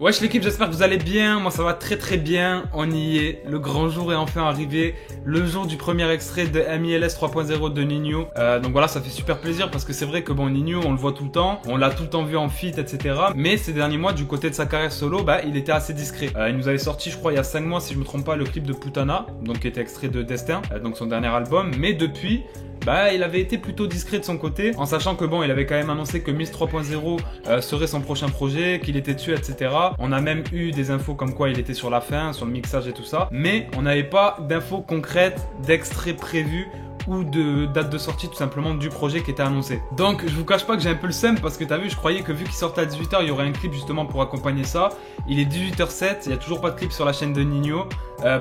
Wesh l'équipe, j'espère que vous allez bien, moi ça va très bien, on y est, le grand jour est enfin arrivé, le jour du premier extrait de MILS 3.0 de Ninho. Donc voilà, ça fait super plaisir parce que c'est vrai que bon, Ninho on le voit tout le temps, on l'a tout le temps vu en feat, etc. Mais ces derniers mois, du côté de sa carrière solo, il était assez discret. Il nous avait sorti, je crois, il y a 5 mois, si je me trompe pas, le clip de Putana, donc qui était extrait de Destin, donc son dernier album, mais depuis... il avait été plutôt discret de son côté, en sachant que bon, il avait quand même annoncé que MILS 3.0 serait son prochain projet, qu'il était dessus, etc. On a même eu des infos comme quoi il était sur la fin, sur le mixage et tout ça, mais on n'avait pas d'infos concrètes, d'extraits prévus ou de date de sortie tout simplement du projet qui était annoncé. Donc je vous cache pas que j'ai un peu le seum parce que t'as vu, je croyais que vu qu'il sortait à 18 h il y aurait un clip justement pour accompagner ça. Il est 18 h 07, il n'y a toujours pas de clip sur la chaîne de Ninho.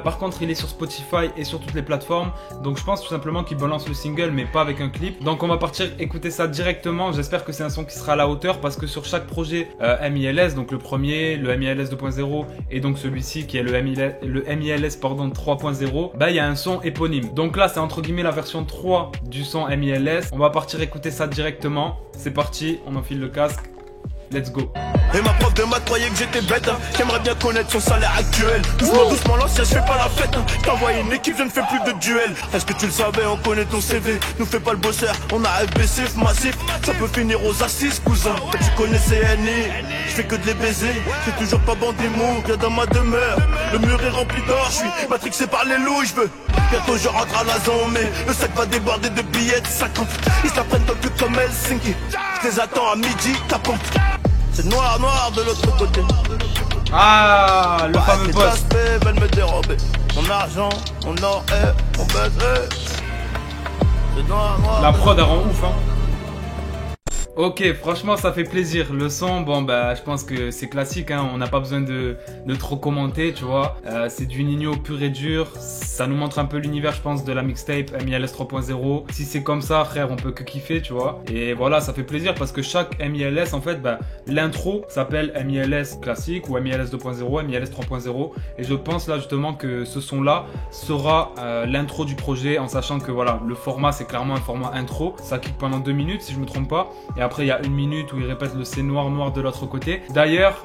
Par contre il est sur Spotify et sur toutes les plateformes, donc je pense tout simplement qu'il balance le single mais pas avec un clip. Donc on va partir écouter ça directement, j'espère que c'est un son qui sera à la hauteur parce que sur chaque projet MILS, donc le premier, le MILS 2.0 et donc celui-ci qui est le MILS 3.0, il y a un son éponyme. Donc là c'est entre guillemets la version 3 du son MILS, on va partir écouter ça directement. C'est parti, on enfile le casque, let's go. Et ma prof de maths croyait que j'étais bête, j'aimerais bien connaître son salaire actuel. Doucement l'ancien, je fais pas la fête, t'envoies une équipe, je ne fais plus de duel. Est-ce que tu le savais, on connaît ton CV, nous fais pas le bosseur, on a FBCF massif, ça peut finir aux assises cousin. Toi tu connais CNI, je fais que de les baiser, j'ai toujours pas bandé mou, viens dans ma demeure. Le mur est rempli d'or, je suis matrixé par les loups, je veux. Bientôt je rentre à la zone, mais le sac va déborder de billets de 50. Ils se la prennent donc comme Helsinki, je les attends à midi, tapant. C'est noir de l'autre côté. Ah, le fameux boss. Veulent me dérober mon argent, mon or et mon buzz. C'est noir. La prod elle rend ouf hein. Ok, franchement ça fait plaisir. Le son, je pense que c'est classique hein. On n'a pas besoin de trop commenter, tu vois. C'est du Ninho pur et dur. Ça nous montre un peu l'univers, je pense, de la mixtape MILS 3.0. Si c'est comme ça, frère, on peut que kiffer, tu vois. Et voilà, ça fait plaisir parce que chaque MILS, en fait, l'intro s'appelle MILS classique ou MILS 2.0, MILS 3.0. Et je pense là justement que ce son-là sera l'intro du projet, en sachant que voilà, le format c'est clairement un format intro. Ça kick pendant 2 minutes si je me trompe pas. Et après il y a 1 minute où il répète le c'est noir de l'autre côté. D'ailleurs,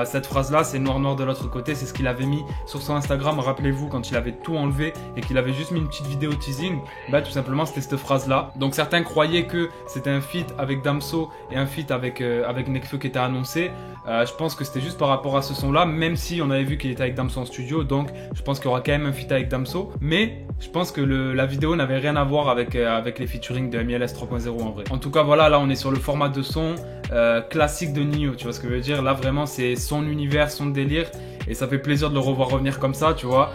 cette phrase-là, c'est noir de l'autre côté, c'est ce qu'il avait mis sur son Instagram. Rappelez-vous quand il avait tout enlevé et qu'il avait juste mis une petite vidéo teasing, tout simplement c'était cette phrase-là. Donc certains croyaient que c'était un feat avec Damso et un feat avec Nekfeu qui était annoncé. Je pense que c'était juste par rapport à ce son-là, même si on avait vu qu'il était avec Damso en studio, donc je pense qu'il y aura quand même un feat avec Damso. Mais je pense que la vidéo n'avait rien à voir avec les featuring de MILS 3.0 en vrai. En tout cas voilà, là on est sur le format de son classique de Ninho, tu vois ce que je veux dire. Là vraiment c'est son univers, son délire, et ça fait plaisir de le revoir revenir comme ça, tu vois.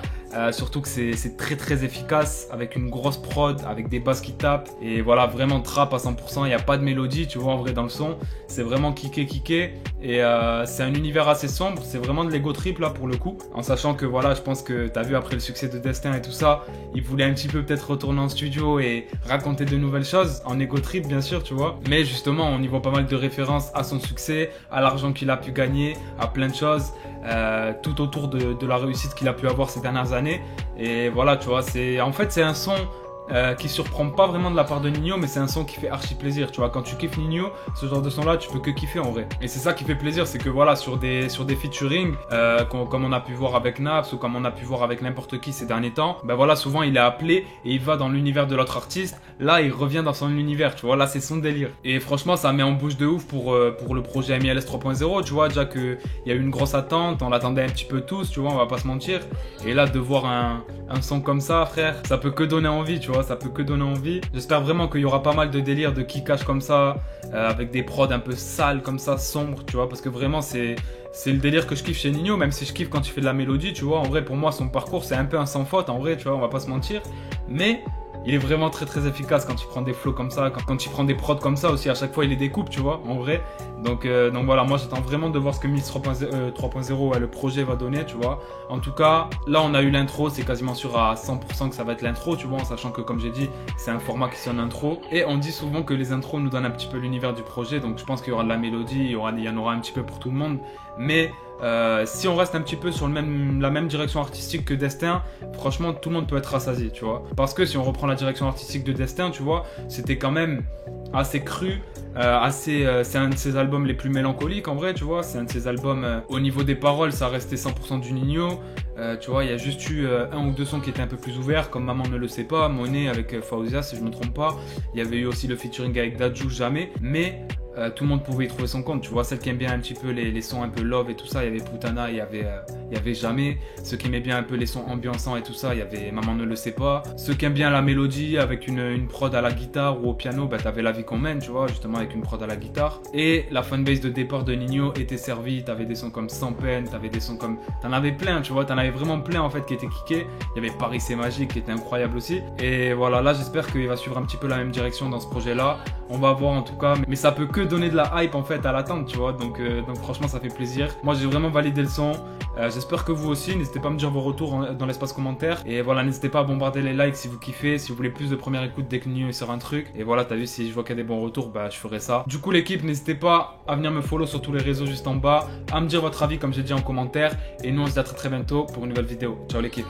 Surtout que c'est très efficace, avec une grosse prod, avec des basses qui tapent, et voilà, vraiment trap à 100%, il n'y a pas de mélodie, tu vois, en vrai dans le son, c'est vraiment kické, et c'est un univers assez sombre, c'est vraiment de l'ego trip là pour le coup, en sachant que voilà, je pense que t'as vu après le succès de Destin et tout ça, il voulait un petit peu peut-être retourner en studio et raconter de nouvelles choses, en ego trip bien sûr, tu vois, mais justement on y voit pas mal de références à son succès, à l'argent qu'il a pu gagner, à plein de choses, tout autour de la réussite qu'il a pu avoir ces dernières années. Et voilà, tu vois, en fait c'est un son qui surprend pas vraiment de la part de Ninho, mais c'est un son qui fait archi plaisir, tu vois. Quand tu kiffes Ninho, ce genre de son là tu peux que kiffer en vrai, et c'est ça qui fait plaisir, c'est que voilà, sur des featuring comme on a pu voir avec Naps ou comme on a pu voir avec n'importe qui ces derniers temps, voilà, souvent il est appelé et il va dans l'univers de l'autre artiste. Là il revient dans son univers, tu vois, là c'est son délire, et franchement ça met en bouche de ouf pour le projet MILS 3.0, tu vois. Déjà qu'il y a eu une grosse attente, on l'attendait un petit peu tous, tu vois, on va pas se mentir, et là de voir un son comme ça, frère, ça peut que donner envie, tu vois. Ça peut que donner envie. J'espère vraiment qu'il y aura pas mal de délire de kickage comme ça, avec des prods un peu sales comme ça, sombres, tu vois, parce que vraiment c'est le délire que je kiffe chez Ninho, même si je kiffe quand il fait de la mélodie, tu vois. En vrai pour moi son parcours c'est un peu un sans faute en vrai, tu vois, on va pas se mentir, mais il est vraiment très efficace quand il prend des flows comme ça, quand il prend des prods comme ça aussi, à chaque fois il les découpe, tu vois, en vrai. Donc voilà, moi j'attends vraiment de voir ce que MILS 3.0 le projet va donner, tu vois. En tout cas, là on a eu l'intro, c'est quasiment sûr à 100% que ça va être l'intro, tu vois, en sachant que comme j'ai dit, c'est un format qui sonne intro. Et on dit souvent que les intros nous donnent un petit peu l'univers du projet, donc je pense qu'il y aura de la mélodie, il y en aura un petit peu pour tout le monde. Mais Si on reste un petit peu sur la même direction artistique que Destin, franchement tout le monde peut être rassasié, tu vois. Parce que si on reprend la direction artistique de Destin, tu vois, c'était quand même assez cru, c'est un de ses albums les plus mélancoliques en vrai, tu vois. C'est un de ses albums, au niveau des paroles, ça restait 100% du Ninho. Tu vois, il y a juste eu un ou deux sons qui étaient un peu plus ouverts, comme Maman ne le sait pas, Monet avec Fawzia, si je me trompe pas. Il y avait eu aussi le featuring avec Dadju, Jamais, mais tout le monde pouvait y trouver son compte, tu vois. Celles qui aiment bien un petit peu les sons un peu love et tout ça, il y avait Putana, il y avait Jamais. Ceux qui aimaient bien un peu les sons ambiançants et tout ça, il y avait Maman ne le sait pas. Ceux qui aiment bien la mélodie avec une prod à la guitare ou au piano, bah t'avais La vie qu'on mène, tu vois, justement avec une prod à la guitare. Et la fanbase de départ de Ninho était servie, t'avais des sons comme Sans peine, t'avais des sons comme... T'en avais plein, tu vois, t'en avais vraiment plein en fait qui étaient kickés. Il y avait Paris c'est magique qui était incroyable aussi. Et voilà, là j'espère qu'il va suivre un petit peu la même direction dans ce projet-là. On va voir en tout cas, mais ça peut que donner de la hype en fait à l'attente, tu vois. Donc franchement ça fait plaisir. Moi j'ai vraiment validé le son. J'espère que vous aussi. N'hésitez pas à me dire vos retours dans l'espace commentaire. Et voilà, n'hésitez pas à bombarder les likes si vous kiffez, si vous voulez plus de première écoute dès que Ninho sort un truc. Et voilà, t'as vu, si je vois qu'il y a des bons retours, bah je ferai ça. Du coup l'équipe, n'hésitez pas à venir me follow sur tous les réseaux juste en bas, à me dire votre avis comme j'ai dit en commentaire. Et nous on se dit à très bientôt pour une nouvelle vidéo. Ciao l'équipe.